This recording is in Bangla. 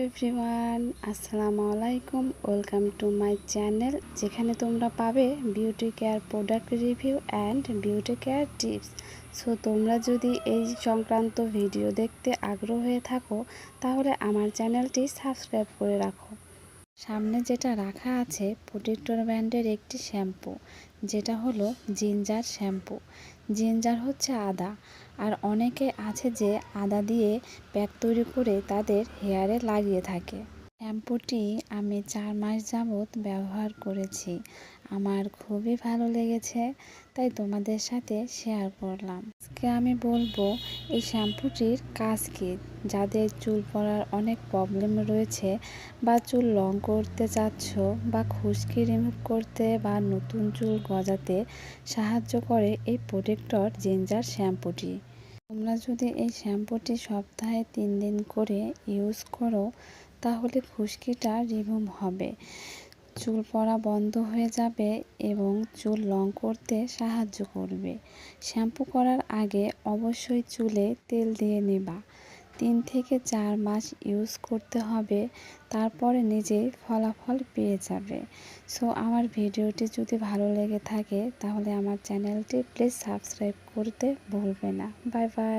এভরিওয়ান, আসসালামু আলাইকুম। ওয়েলকাম টু মাই চ্যানেল, যেখানে তোমরা পাবে beauty care product review and beauty care tips. So তোমরা যদি এই সংক্রান্ত ভিডিও দেখতে আগ্রহ হয়ে থাকো, তাহলে আমার চ্যানেলটি সাবস্ক্রাইব করে রাখো। সামনে যেটা রাখা আছে প্রোটেক্টর ব্র্যান্ডের একটি শ্যাম্পু, যেটা হলো জিঞ্জার শ্যাম্পু। জিঞ্জার হচ্ছে আদা, আর অনেকে আছে যে আদা দিয়ে প্যাক তৈরি করে তাদের হেয়ারে লাগিয়ে থাকে। শ্যাম্পুটি আমি 4 মাস যাবৎ ব্যবহার করেছি, আমার খুবই ভালো লেগেছে, তাই তোমাদের সাথে শেয়ার করলাম। আজকে আমি বলবো এই শ্যাম্পুটির কাজ কী। যাদের চুল পড়ার অনেক প্রবলেম রয়েছে, বা চুল লং করতে চাচ্ছ, বা খুশকি রিমুভ করতে, বা নতুন চুল গজাতে সাহায্য করে এই প্রোটেক্টর জিঞ্জার শ্যাম্পুটি। তোমরা যদি এই শ্যাম্পুটি সপ্তাহে 3 দিন করে ইউজ করো, তাহলে খুশকিটা রিমুভ হবে, চুল পড়া বন্ধ হয়ে যাবে এবং চুল লং করতে সাহায্য করবে। শ্যাম্পু করার আগে অবশ্যই চুলে তেল দিয়ে নেবা। 3 থেকে 4 মাস ইউজ করতে হবে, তারপরে নিজেই ফলাফল পেয়ে যাবে। সো আমার ভিডিওটি যদি ভালো লেগে থাকে, তাহলে আমার চ্যানেলটি প্লিজ সাবস্ক্রাইব করতে ভুলবে না। Bye bye.